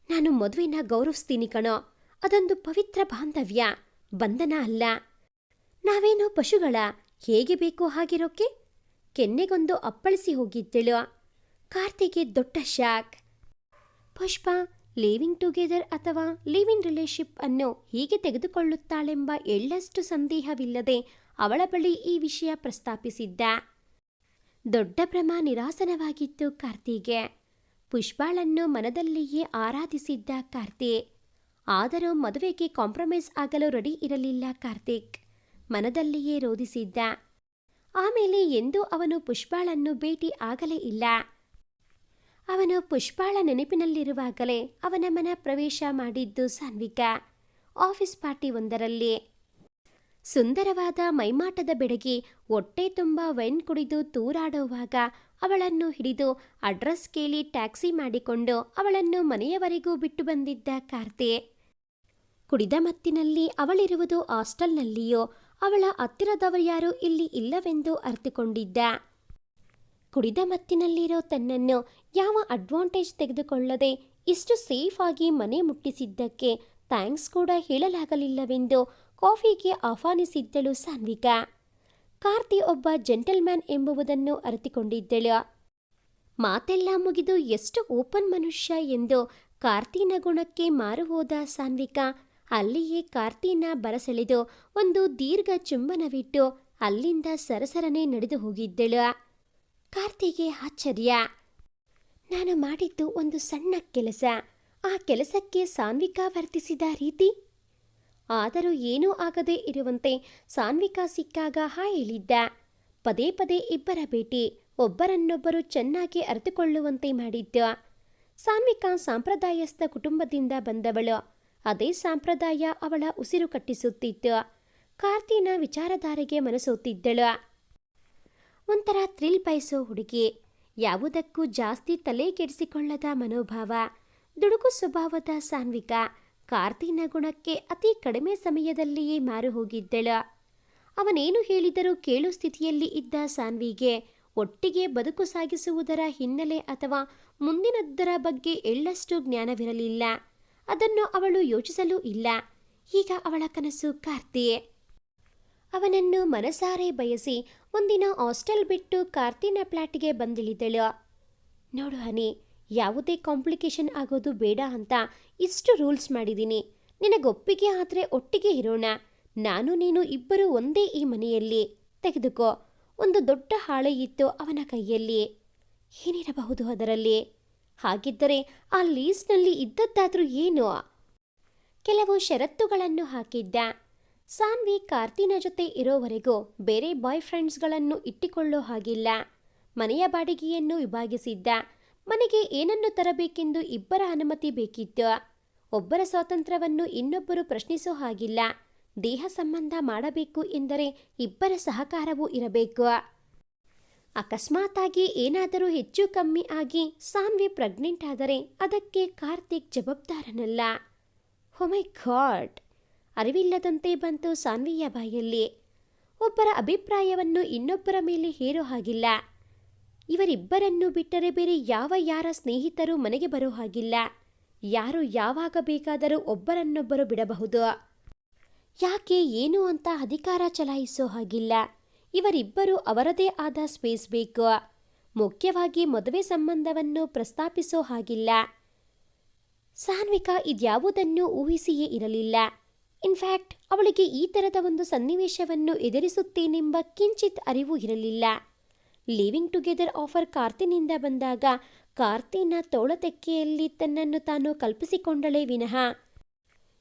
ನಾನು ಮದುವೆನ ಗೌರವಿಸ್ತೀನಿ ಕಣೋ. ಅದೊಂದು ಪವಿತ್ರ ಬಾಂಧವ್ಯ, ಬಂಧನ ಅಲ್ಲ. ನಾವೇನೋ ಪಶುಗಳ ಹೇಗೆ ಬೇಕೋ ಹಾಗಿರೋಕೆ? ಕೆನ್ನೆಗೊಂದು ಅಪ್ಪಳಿಸಿ ಹೋಗಿದ್ದಳು. ಕಾರ್ತಿಗೆ ದೊಡ್ಡ ಶಾಕ್. ಪುಷ್ಪ ಲಿವಿಂಗ್ ಟುಗೆದರ್ ಅಥವಾ ಲಿವ್ ಇನ್ ರಿಲೇಶನ್ಶಿಪ್ ಅನ್ನು ಹೀಗೆ ತೆಗೆದುಕೊಳ್ಳುತ್ತಾಳೆಂಬ ಎಳ್ಳಷ್ಟು ಸಂದೇಹವಿಲ್ಲದೆ ಅವಳ ಬಳಿ ಈ ವಿಷಯ ಪ್ರಸ್ತಾಪಿಸಿದ್ದ. ದೊಡ್ಡ ಭ್ರಮ ನಿರಾಸನವಾಗಿತ್ತು ಕಾರ್ತಿಗೆ. ಪುಷ್ಪಾಳನ್ನು ಮನದಲ್ಲಿಯೇ ಆರಾಧಿಸಿದ್ದ ಕಾರ್ತಿ. ಆದರೂ ಮದುವೆಗೆ ಕಾಂಪ್ರಮೈಸ್ ಆಗಲು ರೆಡಿ ಇರಲಿಲ್ಲ ಕಾರ್ತಿಕ್. ಮನದಲ್ಲಿಯೇ ರೋಧಿಸಿದ್ದ. ಆಮೇಲೆ ಎಂದೂ ಅವನು ಪುಷ್ಪಾಳನ್ನು ಭೇಟಿ ಆಗಲೇ ಇಲ್ಲ. ಅವನು ಪುಷ್ಪಾಳ ನೆನಪಿನಲ್ಲಿರುವಾಗಲೇ ಅವನ ಮನ ಪ್ರವೇಶ ಮಾಡಿದ್ದು ಸಾನ್ವಿಕಾ. ಆಫೀಸ್ ಪಾರ್ಟಿ ಒಂದರಲ್ಲಿ ಸುಂದರವಾದ ಮೈಮಾಟದ ಬೆಡಗಿ ಹೊಟ್ಟೆ ತುಂಬ ವೈನ್ ಕುಡಿದು ತೂರಾಡುವಾಗ ಅವಳನ್ನು ಹಿಡಿದು ಅಡ್ರೆಸ್ ಕೇಳಿ ಟ್ಯಾಕ್ಸಿ ಮಾಡಿಕೊಂಡು ಅವಳನ್ನು ಮನೆಯವರೆಗೂ ಬಿಟ್ಟು ಬಂದಿದ್ದ ಕಾರ್ತಿ. ಕುಡಿದ ಮತ್ತಿನಲ್ಲಿ ಅವಳಿರುವುದು ಹಾಸ್ಟೆಲ್ನಲ್ಲಿಯೋ ಅವಳ ಹತ್ತಿರದವರ್ಯಾರೂ ಇಲ್ಲಿ ಇಲ್ಲವೆಂದು ಅರ್ಥಕೊಂಡಿದ್ದ. ಕುಡಿದ ಮತ್ತಿನಲ್ಲಿರೋ ತನ್ನನ್ನು ಯಾವ ಅಡ್ವಾಂಟೇಜ್ ತೆಗೆದುಕೊಳ್ಳದೆ ಇಷ್ಟು ಸೇಫ್ ಆಗಿ ಮನೆ ಮುಟ್ಟಿಸಿದ್ದಕ್ಕೆ ಥ್ಯಾಂಕ್ಸ್ ಕೂಡ ಹೇಳಲಾಗಲಿಲ್ಲವೆಂದು ಕಾಫಿಗೆ ಆಹ್ವಾನಿಸಿದ್ದಳು ಸಾನ್ವಿಕಾ. ಕಾರ್ತಿ ಒಬ್ಬ ಜೆಂಟಲ್ಮ್ಯಾನ್ ಎಂಬುದನ್ನು ಅರಿತುಕೊಂಡಿದ್ದಳು. ಮಾತೆಲ್ಲ ಮುಗಿದು ಎಷ್ಟು ಓಪನ್ ಮನುಷ್ಯ ಎಂದು ಕಾರ್ತಿನ ಗುಣಕ್ಕೆ ಮಾರು ಹೋದ ಸಾನ್ವಿಕಾ ಅಲ್ಲಿಯೇ ಕಾರ್ತಿನ ಬರಸೆಳೆದು ಒಂದು ದೀರ್ಘ ಚುಂಬನವಿಟ್ಟು ಅಲ್ಲಿಂದ ಸರಸರನೆ ನಡೆದು ಹೋಗಿದ್ದಳು. ಕಾರ್ತಿಗೆ ಆಶ್ಚರ್ಯ. ನಾನು ಮಾಡಿದ್ದು ಒಂದು ಸಣ್ಣ ಕೆಲಸ. ಆ ಕೆಲಸಕ್ಕೆ ಸಾನ್ವಿಕಾ ವರ್ತಿಸಿದ ರೀತಿ? ಆದರೂ ಏನೂ ಆಗದೆ ಇರುವಂತೆ ಸಾನ್ವಿಕಾ ಸಿಕ್ಕಾಗ ಹಾಯ್ ಹೇಳಿದ್ದ. ಪದೇ ಪದೇ ಇಬ್ಬರ ಭೇಟಿ ಒಬ್ಬರನ್ನೊಬ್ಬರು ಚೆನ್ನಾಗಿ ಅರಿತುಕೊಳ್ಳುವಂತೆ ಮಾಡಿದ್ದು. ಸಾನ್ವಿಕಾ ಸಾಂಪ್ರದಾಯಸ್ಥ ಕುಟುಂಬದಿಂದ ಬಂದವಳು. ಅದೇ ಸಂಪ್ರದಾಯ ಅವಳ ಉಸಿರು ಕಟ್ಟಿಸುತ್ತಿತ್ತು. ಕಾರ್ತಿನ ವಿಚಾರಧಾರೆಗೆ ಮನಸೋತಿದ್ದಳು. ಒಂಥರ ಥ್ರಿಲ್ ಬಯಸೋ ಹುಡುಗಿ. ಯಾವುದಕ್ಕೂ ಜಾಸ್ತಿ ತಲೆ ಕೆಡಿಸಿಕೊಳ್ಳದ ಮನೋಭಾವ. ದುಡುಕು ಸ್ವಭಾವದ ಸಾನ್ವಿಕಾ ಕಾರ್ತಿನ ಗುಣಕ್ಕೆ ಅತಿ ಕಡಿಮೆ ಸಮಯದಲ್ಲಿಯೇ ಮಾರು ಹೋಗಿದ್ದಳು. ಅವನೇನು ಹೇಳಿದರೂ ಕೇಳು ಸ್ಥಿತಿಯಲ್ಲಿ ಇದ್ದ ಸಾನ್ವಿಗೆ ಒಟ್ಟಿಗೆ ಬದುಕು ಸಾಗಿಸುವುದರ ಹಿನ್ನೆಲೆ ಅಥವಾ ಮುಂದಿನದ್ದರ ಬಗ್ಗೆ ಎಳ್ಳಷ್ಟು ಜ್ಞಾನವಿರಲಿಲ್ಲ. ಅದನ್ನು ಅವಳು ಯೋಚಿಸಲೂ ಇಲ್ಲ. ಈಗ ಅವಳ ಕನಸು ಕಾರ್ತಿ. ಅವನನ್ನು ಮನಸಾರೆ ಬಯಸಿ ಒಂದಿನ ಹಾಸ್ಟೆಲ್ ಬಿಟ್ಟು ಕಾರ್ತಿನ ಫ್ಲ್ಯಾಟ್ಗೆ ಬಂದಿಳಿದಳು. ನೋಡು ಹನಿ, ಯಾವುದೇ ಕಾಂಪ್ಲಿಕೇಶನ್ ಆಗೋದು ಬೇಡ ಅಂತ ಇಷ್ಟು ರೂಲ್ಸ್ ಮಾಡಿದ್ದೀನಿ. ನಿನಗೊಪ್ಪಿಗೆ ಆದರೆ ಒಟ್ಟಿಗೆ ಇರೋಣ. ನಾನು ನೀನು ಇಬ್ಬರು ಒಂದೇ ಈ ಮನೆಯಲ್ಲಿ. ತೆಗೆದುಕೋ. ಒಂದು ದೊಡ್ಡ ಹಾಳೆ ಇತ್ತು ಅವನ ಕೈಯಲ್ಲಿ. ಏನಿರಬಹುದು ಅದರಲ್ಲಿ? ಹಾಗಿದ್ದರೆ ಆ ಲೀಸ್ನಲ್ಲಿ ಇದ್ದದ್ದಾದ್ರೂ ಏನು? ಕೆಲವು ಷರತ್ತುಗಳನ್ನು ಹಾಕಿದ್ದ. ಸಾನ್ವಿ ಕಾರ್ತಿನ ಜೊತೆ ಇರೋವರೆಗೂ ಬೇರೆ ಬಾಯ್ ಫ್ರೆಂಡ್ಸ್ಗಳನ್ನು ಇಟ್ಟಿಕೊಳ್ಳೋ ಹಾಗಿಲ್ಲ. ಮನೆಯ ಬಾಡಿಗೆಯನ್ನು ವಿಭಾಗಿಸಿದ್ದ. ಮನೆಗೆ ಏನನ್ನು ತರಬೇಕೆಂದು ಇಬ್ಬರ ಅನುಮತಿ ಬೇಕಿತ್ತು. ಒಬ್ಬರ ಸ್ವಾತಂತ್ರ್ಯವನ್ನು ಇನ್ನೊಬ್ಬರು ಪ್ರಶ್ನಿಸೋ ಹಾಗಿಲ್ಲ. ದೇಹ ಸಂಬಂಧ ಮಾಡಬೇಕು ಎಂದರೆ ಇಬ್ಬರ ಸಹಕಾರವೂ ಇರಬೇಕು. ಅಕಸ್ಮಾತಾಗಿ ಏನಾದರೂ ಹೆಚ್ಚು ಕಮ್ಮಿ ಆಗಿ ಸಾನ್ವಿ ಪ್ರೆಗ್ನೆಂಟ್ ಆದರೆ ಅದಕ್ಕೆ ಕಾರ್ತಿಕ್ ಜವಾಬ್ದಾರನಲ್ಲ. ಓ ಮೈ ಗಾಡ್! ಅರಿವಿಲ್ಲದಂತೆ ಬಂತು ಸಾನ್ವಿಯ ಬಾಯಲ್ಲಿ. ಒಬ್ಬರ ಅಭಿಪ್ರಾಯವನ್ನು ಇನ್ನೊಬ್ಬರ ಮೇಲೆ ಹೇರೋ ಹಾಗಿಲ್ಲ. ಇವರಿಬ್ಬರನ್ನು ಬಿಟ್ಟರೆ ಬೇರೆ ಯಾರ ಸ್ನೇಹಿತರು ಮನೆಗೆ ಬರೋ ಹಾಗಿಲ್ಲ. ಯಾರು ಯಾವಾಗ ಬೇಕಾದರೂ ಒಬ್ಬರನ್ನೊಬ್ಬರು ಬಿಡಬಹುದು. ಯಾಕೆ ಏನು ಅಂತ ಅಧಿಕಾರ ಚಲಾಯಿಸೋ ಹಾಗಿಲ್ಲ. ಇವರಿಬ್ಬರು ಅವರದೇ ಆದ ಸ್ಪೇಸ್ ಬೇಕು. ಮುಖ್ಯವಾಗಿ ಮದುವೆ ಸಂಬಂಧವನ್ನು ಪ್ರಸ್ತಾಪಿಸೋ ಹಾಗಿಲ್ಲ. ಸಾನ್ವಿಕಾ ಇದ್ಯಾವುದನ್ನು ಊಹಿಸಿಯೇ ಇರಲಿಲ್ಲ. ಇನ್ಫ್ಯಾಕ್ಟ್ ಅವಳಿಗೆ ಈ ಥರದ ಒಂದು ಸನ್ನಿವೇಶವನ್ನು ಎದುರಿಸುತ್ತೇನೆಂಬ ಕಿಂಚಿತ್ ಅರಿವು ಇರಲಿಲ್ಲ. ಲಿವಿಂಗ್ ಟುಗೆದರ್ ಆಫರ್ ಕಾರ್ತಿನಿಂದ ಬಂದಾಗ ಕಾರ್ತಿನ ತೋಳತೆಕ್ಕೆಯಲ್ಲಿ ತನ್ನನ್ನು ತಾನು ಕಲ್ಪಿಸಿಕೊಂಡಳೇ ವಿನಃ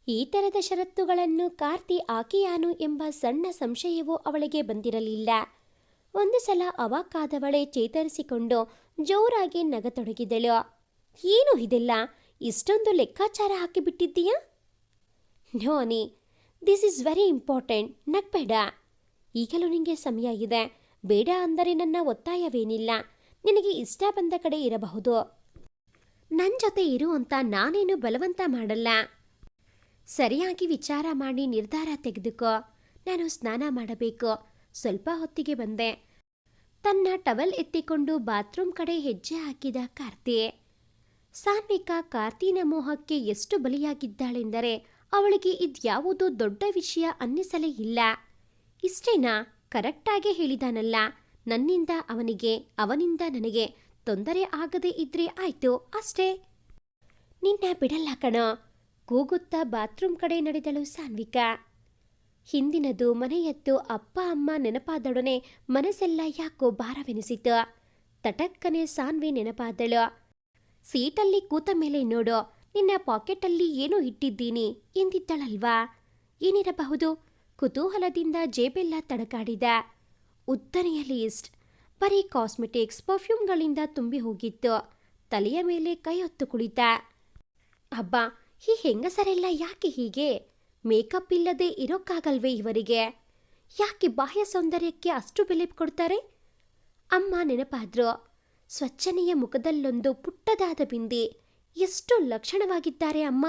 ಈ ಥರದ ಷರತ್ತುಗಳನ್ನು ಕಾರ್ತಿ ಆಕೆಯಾನು ಎಂಬ ಸಣ್ಣ ಸಂಶಯವೂ ಅವಳಿಗೆ ಬಂದಿರಲಿಲ್ಲ. ಒಂದು ಸಲ ಅವಾಕಾದವಳೆ ಚೇತರಿಸಿಕೊಂಡು ಜೋರಾಗಿ ನಗತೊಡಗಿದಳು. ಏನು ಇದೆಲ್ಲ? ಇಷ್ಟೊಂದು ಲೆಕ್ಕಾಚಾರ ಹಾಕಿಬಿಟ್ಟಿದ್ದೀಯಾ? ನೋನಿ, ದಿಸ್ ಈಸ್ ವೆರಿ ಇಂಪಾರ್ಟೆಂಟ್. ನಗ್ಬೇಡ. ಈಗಲೂ ನಿನಗೆ ಸಮಯ ಇದೆ. ಬೇಡ ಅಂದರೆ ನನ್ನ ಒತ್ತಾಯವೇನಿಲ್ಲ. ನಿನಗೆ ಇಷ್ಟ ಬಂದ ಕಡೆ ಇರಬಹುದು. ನನ್ನ ಜೊತೆ ಇರು ಅಂತ ನಾನೇನು ಬಲವಂತ ಮಾಡಲ್ಲ. ಸರಿಯಾಗಿ ವಿಚಾರ ಮಾಡಿ ನಿರ್ಧಾರ ತೆಗೆದುಕೋ. ನಾನು ಸ್ನಾನ ಮಾಡಬೇಕು. ಸ್ವಲ್ಪ ಹೊತ್ತಿಗೆ ಬಂದೆ. ತನ್ನ ಟವಲ್ ಎತ್ತಿಕೊಂಡು ಬಾತ್ರೂಮ್ ಕಡೆ ಹೆಜ್ಜೆ ಹಾಕಿದ ಕಾರ್ತಿ. ಸಾನ್ವಿಕಾ ಕಾರ್ತಿನ ಮೋಹಕ್ಕೆ ಎಷ್ಟು ಬಲಿಯಾಗಿದ್ದಾಳೆಂದರೆ ಅವಳಿಗೆ ಇದ್ಯಾವುದೋ ದೊಡ್ಡ ವಿಷಯ ಅನ್ನಿಸಲೇ ಇಲ್ಲ. ಇಷ್ಟೇನಾ? ಕರೆಕ್ಟಾಗೇ ಹೇಳಿದಾನಲ್ಲ. ನನ್ನಿಂದ ಅವನಿಗೆ, ಅವನಿಂದ ನನಗೆ ತೊಂದರೆ ಆಗದೇ ಇದ್ರೆ ಆಯ್ತು ಅಷ್ಟೇ. ನಿನ್ನ ಬಿಡಲ್ಲ ಕಣೋ. ಕೂಗುತ್ತಾ ಬಾತ್ರೂಮ್ ಕಡೆ ನಡೆದಳು ಸಾನ್ವಿಕಾ. ಹಿಂದಿನದು, ಮನೆಯದ್ದು, ಅಪ್ಪ ಅಮ್ಮ ನೆನಪಾದೊಡನೆ ಮನಸ್ಸೆಲ್ಲ ಯಾಕೋ ಭಾರವೆನಿಸಿತು. ತಟಕ್ಕನೆ ಸಾನ್ವಿ ನೆನಪಾದಳು. ಸೀಟಲ್ಲಿ ಕೂತ ಮೇಲೆ ನೋಡು, ನಿನ್ನ ಪಾಕೆಟಲ್ಲಿ ಏನೋ ಇಟ್ಟಿದ್ದೀನಿ ಎಂದಿದ್ದಳಲ್ವಾ? ಏನಿರಬಹುದು? ಕುತೂಹಲದಿಂದ ಜೇಬೆಲ್ಲ ತಡಕಾಡಿದ. ಉದ್ದನೆಯ ಲೀಸ್ಟ್. ಬರೀ ಕಾಸ್ಮೆಟಿಕ್ಸ್, ಪರ್ಫ್ಯೂಮ್ಗಳಿಂದ ತುಂಬಿ ಹೋಗಿತ್ತು. ತಲೆಯ ಮೇಲೆ ಕೈ ಹೊತ್ತು ಕುಳಿತ. ಅಬ್ಬಾ, ಈ ಹೆಂಗಸರೆಲ್ಲ ಯಾಕೆ ಹೀಗೆ? ಮೇಕಪ್ ಇಲ್ಲದೆ ಇರೋಕ್ಕಾಗಲ್ವೇ ಇವರಿಗೆ? ಯಾಕೆ ಬಾಹ್ಯ ಸೌಂದರ್ಯಕ್ಕೆ ಅಷ್ಟು ಬೆಲೆ ಕೊಡ್ತಾರೆ? ಅಮ್ಮ ನೆನಪಾದ್ರು. ಸ್ವಚ್ಛನೆಯ ಮುಖದಲ್ಲೊಂದು ಪುಟ್ಟದಾದ ಬಿಂದಿ. ಎಷ್ಟು ಲಕ್ಷಣವಾಗಿದ್ದಾರೆ ಅಮ್ಮ.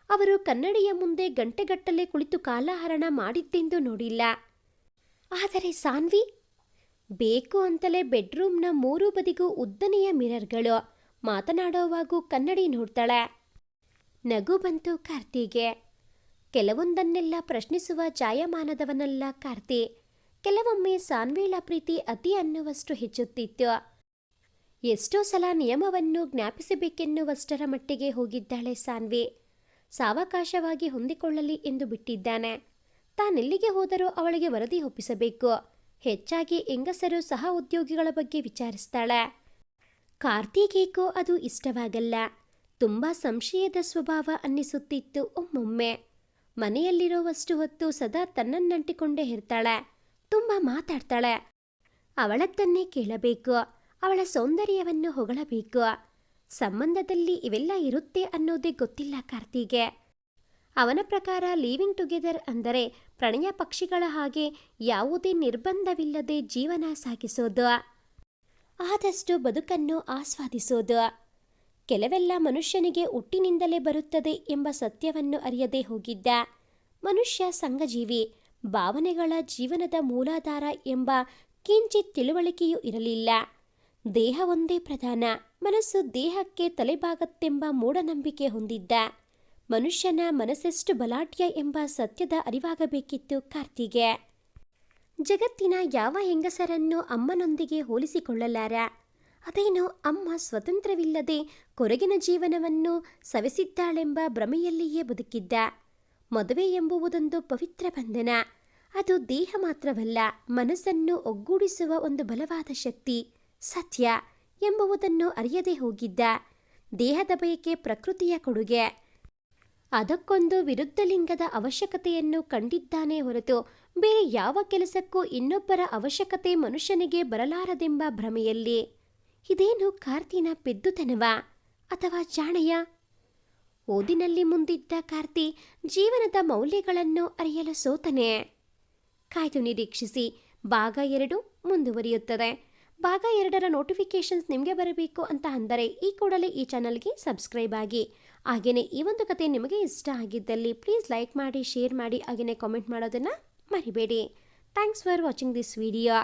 ಅವರು ಕನ್ನಡಿಯ ಮುಂದೆ ಗಂಟೆಗಟ್ಟಲೆ ಕುಳಿತು ಕಾಲಹರಣ ಮಾಡಿದ್ದೆಂದು ನೋಡಿಲ್ಲ. ಆದರೆ ಸಾನ್ವಿ ಬೇಕು ಅಂತಲೇ ಬೆಡ್ರೂಮ್ನ ಮೂರೂ ಬದಿಗೂ ಉದ್ದನೆಯ ಮಿರರ್ಗಳು. ಮಾತನಾಡೋವಾಗೂ ಕನ್ನಡಿ ನೋಡ್ತಾಳೆ. ನಗು ಬಂತು ಕಾರ್ತಿಗೆ. ಕೆಲವೊಂದನ್ನೆಲ್ಲ ಪ್ರಶ್ನಿಸುವ ಜಾಯಮಾನದವನಲ್ಲ ಕಾರ್ತಿ. ಕೆಲವೊಮ್ಮೆ ಸಾನ್ವಿಳ ಪ್ರೀತಿ ಅತಿ ಅನ್ನುವಷ್ಟು ಹೆಚ್ಚುತ್ತಿತ್ತು. ಎಷ್ಟೋ ಸಲ ನಿಯಮವನ್ನು ಜ್ಞಾಪಿಸಬೇಕೆನ್ನುವಷ್ಟರ ಮಟ್ಟಿಗೆ ಹೋಗಿದ್ದಾಳೆ ಸಾನ್ವಿ. ಸಾವಕಾಶವಾಗಿ ಹೊಂದಿಕೊಳ್ಳಲಿ ಎಂದು ಬಿಟ್ಟಿದ್ದಾನೆ. ತಾನೆಲ್ಲಿಗೆ ಹೋದರೂ ಅವಳಿಗೆ ವರದಿ ಒಪ್ಪಿಸಬೇಕು. ಹೆಚ್ಚಾಗಿ ಹೆಂಗಸರು ಸಹ ಉದ್ಯೋಗಿಗಳ ಬಗ್ಗೆ ವಿಚಾರಿಸ್ತಾಳೆ. ಕಾರ್ತಿಗೇಕೋ ಅದು ಇಷ್ಟವಾಗಲ್ಲ. ತುಂಬ ಸಂಶಯದ ಸ್ವಭಾವ ಅನ್ನಿಸುತ್ತಿತ್ತು ಒಮ್ಮೊಮ್ಮೆ. ಮನೆಯಲ್ಲಿರೋವಷ್ಟು ಹೊತ್ತು ಸದಾ ತನ್ನನ್ನಂಟಿಕೊಂಡೇ ಇರ್ತಾಳೆ. ತುಂಬ ಮಾತಾಡ್ತಾಳೆ. ಅವಳದ್ದನ್ನೇ ಕೇಳಬೇಕು. ಅವಳ ಸೌಂದರ್ಯವನ್ನು ಹೊಗಳಬೇಕು. ಸಂಬಂಧದಲ್ಲಿ ಇವೆಲ್ಲ ಇರುತ್ತೆ ಅನ್ನೋದೇ ಗೊತ್ತಿಲ್ಲ ಕಾರ್ತಿಗೆ. ಅವನ ಪ್ರಕಾರ ಲಿವಿಂಗ್ ಟುಗೆದರ್ ಅಂದರೆ ಪ್ರಣಯ ಪಕ್ಷಿಗಳ ಹಾಗೆ ಯಾವುದೇ ನಿರ್ಬಂಧವಿಲ್ಲದೆ ಜೀವನ ಸಾಗಿಸೋದು. ಆದಷ್ಟು ಬದುಕನ್ನು ಆಸ್ವಾದಿಸೋದು. ಕೆಲವೆಲ್ಲ ಮನುಷ್ಯನಿಗೆ ಹುಟ್ಟಿನಿಂದಲೇ ಬರುತ್ತದೆ ಎಂಬ ಸತ್ಯವನ್ನು ಅರಿಯದೇ ಹೋಗಿದ್ದ. ಮನುಷ್ಯ ಸಂಘಜೀವಿ, ಭಾವನೆಗಳ ಜೀವನದ ಮೂಲಾಧಾರ ಎಂಬ ಕಿಂಚಿತ್ ತಿಳುವಳಿಕೆಯೂ ಇರಲಿಲ್ಲ. ದೇಹ ಒಂದೇ ಪ್ರಧಾನ, ಮನಸ್ಸು ದೇಹಕ್ಕೆ ತಲೆಬಾಗತ್ತೆಂಬ ಮೂಢನಂಬಿಕೆ ಹೊಂದಿದ್ದ. ಮನುಷ್ಯನ ಮನಸ್ಸೆಷ್ಟು ಬಲಾಢ್ಯ ಎಂಬ ಸತ್ಯದ ಅರಿವಾಗಬೇಕಿತ್ತು ಕಾರ್ತಿಗೆ. ಜಗತ್ತಿನ ಯಾವ ಹೆಂಗಸರನ್ನು ಅಮ್ಮನೊಂದಿಗೆ ಹೋಲಿಸಿಕೊಳ್ಳಲಾರ. ಅದೇನೋ ಅಮ್ಮ ಸ್ವತಂತ್ರವಿಲ್ಲದೆ ಕೊರಗಿನ ಜೀವನವನ್ನು ಸವೆಸಿದ್ದಾಳೆಂಬ ಭ್ರಮೆಯಲ್ಲಿಯೇ ಬದುಕಿದ್ದ. ಮದುವೆ ಎಂಬುವುದೊಂದು ಪವಿತ್ರ ಬಂಧನ. ಅದು ದೇಹ ಮಾತ್ರವಲ್ಲ, ಮನಸ್ಸನ್ನು ಒಗ್ಗೂಡಿಸುವ ಒಂದು ಬಲವಾದ ಶಕ್ತಿ, ಸತ್ಯ ಎಂಬುವುದನ್ನು ಅರಿಯದೇ ಹೋಗಿದ್ದ. ದೇಹದ ಬಯಕೆ ಪ್ರಕೃತಿಯ ಕೊಡುಗೆ, ಅದಕ್ಕೊಂದು ವಿರುದ್ಧ ಲಿಂಗದ ಅವಶ್ಯಕತೆಯನ್ನು ಕಂಡಿದ್ದಾನೆ ಹೊರತು ಬೇರೆ ಯಾವ ಕೆಲಸಕ್ಕೂ ಇನ್ನೊಬ್ಬರ ಅವಶ್ಯಕತೆ ಮನುಷ್ಯನಿಗೆ ಬರಲಾರದೆಂಬ ಭ್ರಮೆಯಲ್ಲಿ. ಇದೇನು ಕಾರ್ತಿನ ಪೆದ್ದುತನವ ಅಥವಾ ಜಾಣೆಯ? ಓದಿನಲ್ಲಿ ಮುಂದಿದ್ದ ಕಾರ್ತಿ ಜೀವನದ ಮೌಲ್ಯಗಳನ್ನು ಅರಿಯಲು ಸೋತನೆ. ಕಾಯ್ದು ನಿರೀಕ್ಷಿಸಿ. ಭಾಗ 2 ಮುಂದುವರಿಯುತ್ತದೆ. ಭಾಗ 2ರ ನೋಟಿಫಿಕೇಶನ್ಸ್ ನಿಮಗೆ ಬರಬೇಕು ಅಂತ ಅಂದರೆ ಈ ಕೂಡಲೇ ಈ ಚಾನಲ್ಗೆ ಸಬ್ಸ್ಕ್ರೈಬ್ ಆಗಿ. ಹಾಗೆಯೇ ಈ ಒಂದು ಕತೆ ನಿಮಗೆ ಇಷ್ಟ ಆಗಿದ್ದಲ್ಲಿ ಪ್ಲೀಸ್ ಲೈಕ್ ಮಾಡಿ, ಶೇರ್ ಮಾಡಿ, ಹಾಗೆಯೇ ಕಾಮೆಂಟ್ ಮಾಡೋದನ್ನು ಮರಿಬೇಡಿ. Thanks for watching this video.